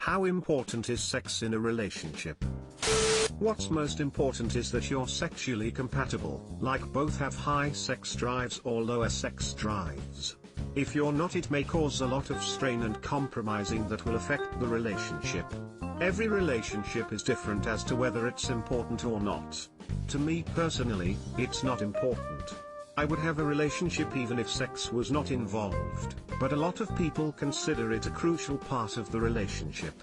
How important is sex in a relationship? What's most important is that you're sexually compatible, like both have high sex drives or lower sex drives. If you're not, it may cause a lot of strain and compromising that will affect the relationship. Every relationship is different as to whether it's important or not. To me personally, it's not important. I would have a relationship even if sex was not involved, but a lot of people consider it a crucial part of the relationship.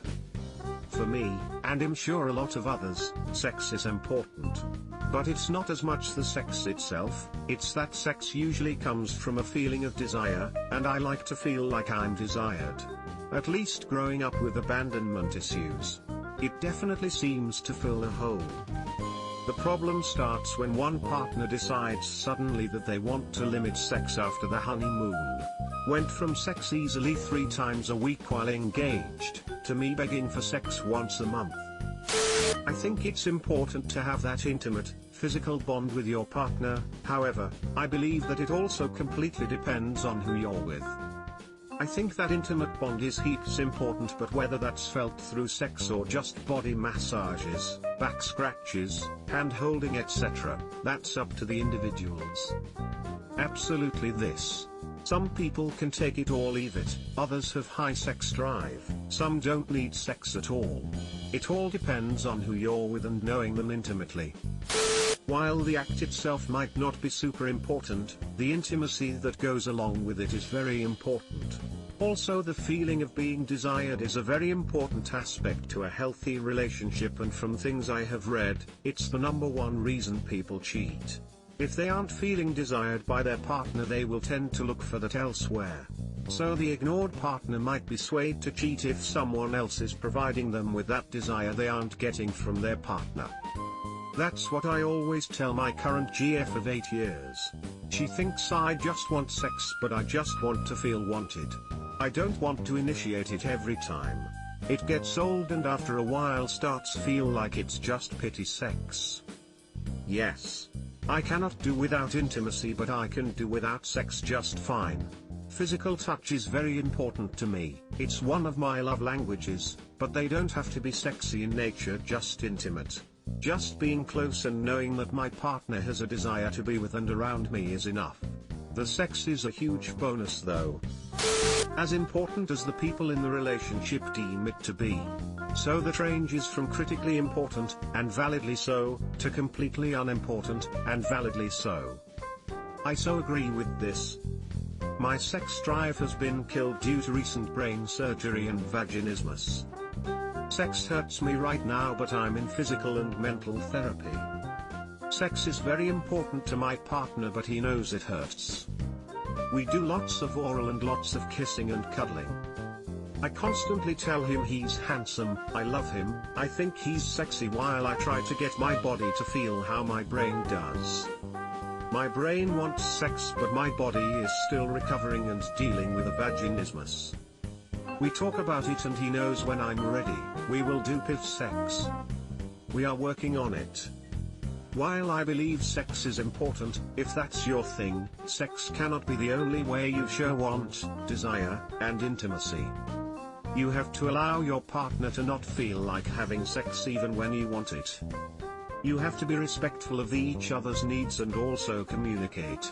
For me, and I'm sure a lot of others, sex is important. But it's not as much the sex itself, it's that sex usually comes from a feeling of desire, and I like to feel like I'm desired. At least growing up with abandonment issues. It definitely seems to fill a hole. The problem starts when one partner decides suddenly that they want to limit sex after the honeymoon. Went from sex easily 3 times a week while engaged, to me begging for sex once a month. I think it's important to have that intimate, physical bond with your partner, however, I believe that it also completely depends on who you're with. I think that intimate bond is heaps important, but whether that's felt through sex or just body massages, back scratches, hand holding etc., that's up to the individuals. Absolutely this. Some people can take it or leave it, others have high sex drive, some don't need sex at all. It all depends on who you're with and knowing them intimately. While the act itself might not be super important, the intimacy that goes along with it is very important. Also, the feeling of being desired is a very important aspect to a healthy relationship, and from things I have read, it's the #1 reason people cheat. If they aren't feeling desired by their partner, they will tend to look for that elsewhere. So the ignored partner might be swayed to cheat if someone else is providing them with that desire they aren't getting from their partner. That's what I always tell my current GF of 8 years. She thinks I just want sex, but I just want to feel wanted. I don't want to initiate it every time. It gets old and after a while starts feel like it's just pity sex. Yes. I cannot do without intimacy, but I can do without sex just fine. Physical touch is very important to me, it's one of my love languages, but they don't have to be sexy in nature, just intimate. Just being close and knowing that my partner has a desire to be with and around me is enough. The sex is a huge bonus though. As important as the people in the relationship deem it to be. So that ranges from critically important, and validly so, to completely unimportant, and validly so. I so agree with this. My sex drive has been killed due to recent brain surgery and vaginismus. Sex hurts me right now, but I'm in physical and mental therapy. Sex is very important to my partner, but he knows it hurts. We do lots of oral and lots of kissing and cuddling. I constantly tell him he's handsome, I love him, I think he's sexy, while I try to get my body to feel how my brain does. My brain wants sex, but my body is still recovering and dealing with a vaginismus. We talk about it and he knows when I'm ready, we will do PIV sex. We are working on it. While I believe sex is important, if that's your thing, sex cannot be the only way you show want, desire, and intimacy. You have to allow your partner to not feel like having sex even when you want it. You have to be respectful of each other's needs and also communicate.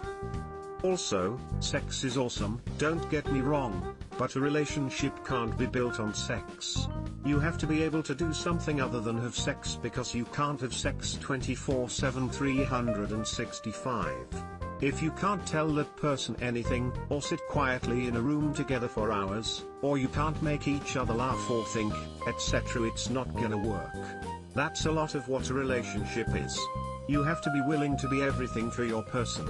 Also, sex is awesome, don't get me wrong, but a relationship can't be built on sex. You have to be able to do something other than have sex, because you can't have sex 24/7 365. If you can't tell that person anything, or sit quietly in a room together for hours, or you can't make each other laugh or think, etc., it's not gonna work. That's a lot of what a relationship is. You have to be willing to be everything for your person.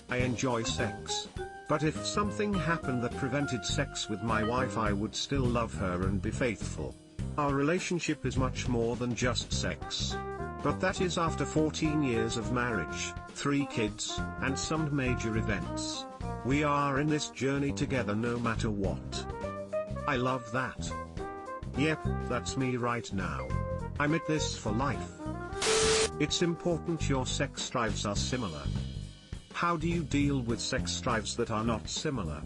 I enjoy sex. But if something happened that prevented sex with my wife, I would still love her and be faithful. Our relationship is much more than just sex. But that is after 14 years of marriage, 3 kids, and some major events. We are in this journey together no matter what. I love that. Yep, that's me right now. I'm at this for life. It's important your sex drives are similar. How do you deal with sex drives that are not similar?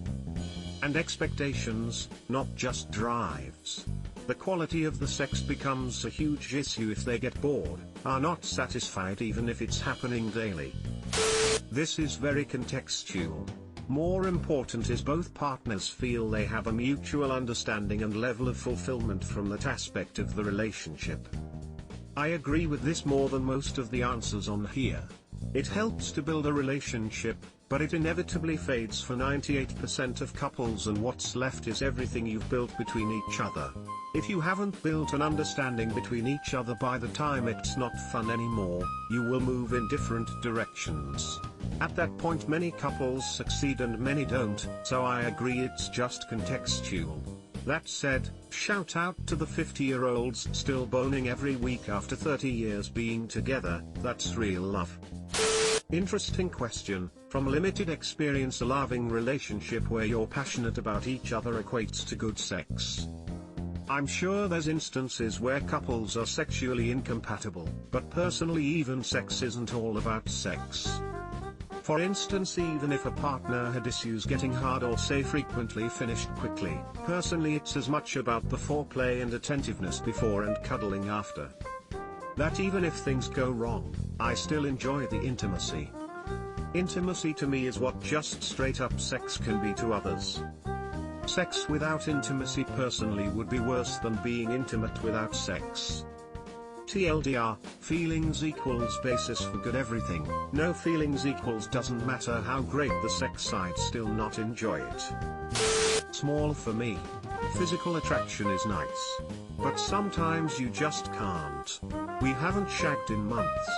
And expectations, not just drives. The quality of the sex becomes a huge issue if they get bored, are not satisfied even if it's happening daily. This is very contextual. More important is both partners feel they have a mutual understanding and level of fulfillment from that aspect of the relationship. I agree with this more than most of the answers on here. It helps to build a relationship, but it inevitably fades for 98% of couples, and what's left is everything you've built between each other. If you haven't built an understanding between each other by the time it's not fun anymore, you will move in different directions. At that point many couples succeed and many don't, so I agree it's just contextual. That said, shout out to the 50-year-olds still boning every week after 30 years being together. That's real love. Interesting question. From limited experience, a loving relationship where you're passionate about each other equates to good sex. I'm sure there's instances where couples are sexually incompatible, but personally even sex isn't all about sex. For instance, even if a partner had issues getting hard or say frequently finished quickly, personally it's as much about the foreplay and attentiveness before and cuddling after. That even if things go wrong, I still enjoy the intimacy. Intimacy to me is what just straight up sex can be to others. Sex without intimacy personally would be worse than being intimate without sex. TLDR, feelings equals basis for good everything. No feelings equals doesn't matter how great the sex side, still not enjoy it. Small for me. Physical attraction is nice. But sometimes you just can't. We haven't shagged in months.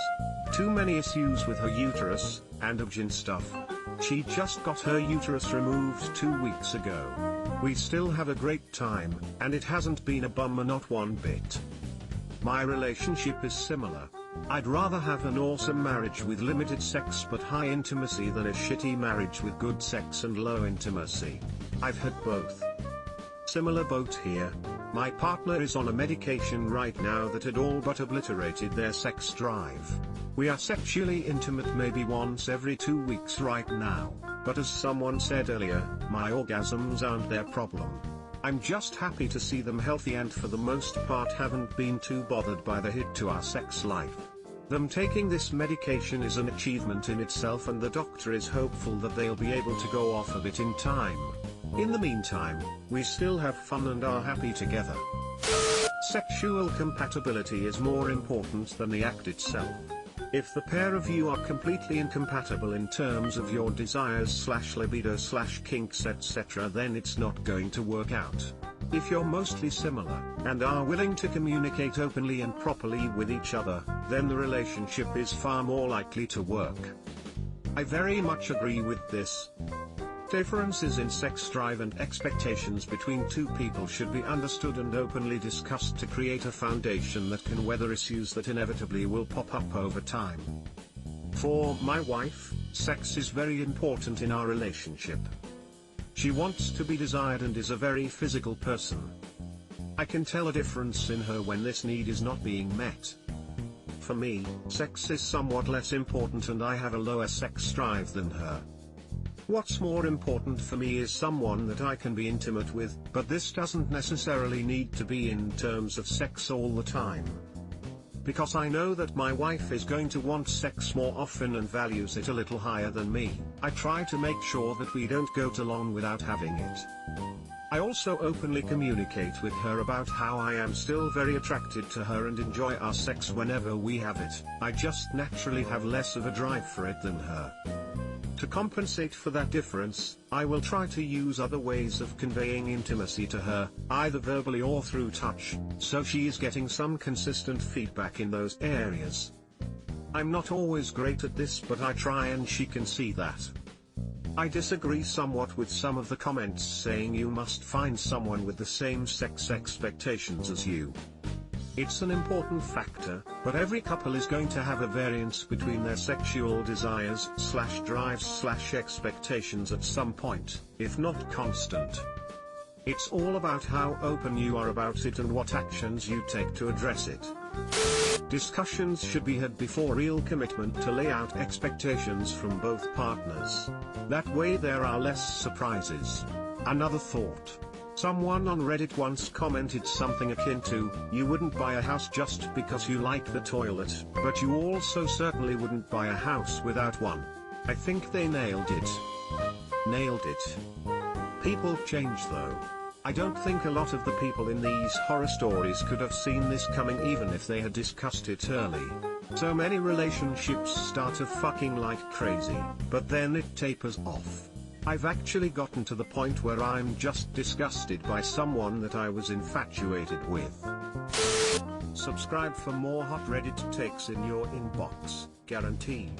Too many issues with her uterus, and vagin stuff. She just got her uterus removed 2 weeks ago. We still have a great time, and it hasn't been a bummer not one bit. My relationship is similar. I'd rather have an awesome marriage with limited sex but high intimacy than a shitty marriage with good sex and low intimacy. I've had both. Similar boat here. My partner is on a medication right now that had all but obliterated their sex drive. We are sexually intimate maybe once every 2 weeks right now, but as someone said earlier, my orgasms aren't their problem. I'm just happy to see them healthy and for the most part haven't been too bothered by the hit to our sex life. Them taking this medication is an achievement in itself, and the doctor is hopeful that they'll be able to go off of it in time. In the meantime, we still have fun and are happy together. Sexual compatibility is more important than the act itself. If the pair of you are completely incompatible in terms of your desires / libido / kinks etc., then it's not going to work out. If you're mostly similar, and are willing to communicate openly and properly with each other, then the relationship is far more likely to work. I very much agree with this. Differences in sex drive and expectations between two people should be understood and openly discussed to create a foundation that can weather issues that inevitably will pop up over time. For my wife, sex is very important in our relationship. She wants to be desired and is a very physical person. I can tell a difference in her when this need is not being met. For me, sex is somewhat less important and I have a lower sex drive than her. What's more important for me is someone that I can be intimate with, but this doesn't necessarily need to be in terms of sex all the time. Because I know that my wife is going to want sex more often and values it a little higher than me, I try to make sure that we don't go too long without having it. I also openly communicate with her about how I am still very attracted to her and enjoy our sex whenever we have it. I just naturally have less of a drive for it than her. To compensate for that difference, I will try to use other ways of conveying intimacy to her, either verbally or through touch, so she is getting some consistent feedback in those areas. I'm not always great at this, but I try and she can see that. I disagree somewhat with some of the comments saying you must find someone with the same sex expectations as you. It's an important factor, but every couple is going to have a variance between their sexual desires / drives / expectations at some point, if not constant. It's all about how open you are about it and what actions you take to address it. Discussions should be had before real commitment to lay out expectations from both partners. That way there are less surprises. Another thought. Someone on Reddit once commented something akin to, "You wouldn't buy a house just because you like the toilet, but you also certainly wouldn't buy a house without one." I think they nailed it. Nailed it. People change though. I don't think a lot of the people in these horror stories could have seen this coming even if they had discussed it early. So many relationships start fucking like crazy, but then it tapers off. I've actually gotten to the point where I'm just disgusted by someone that I was infatuated with. Subscribe for more hot Reddit takes in your inbox, guaranteed.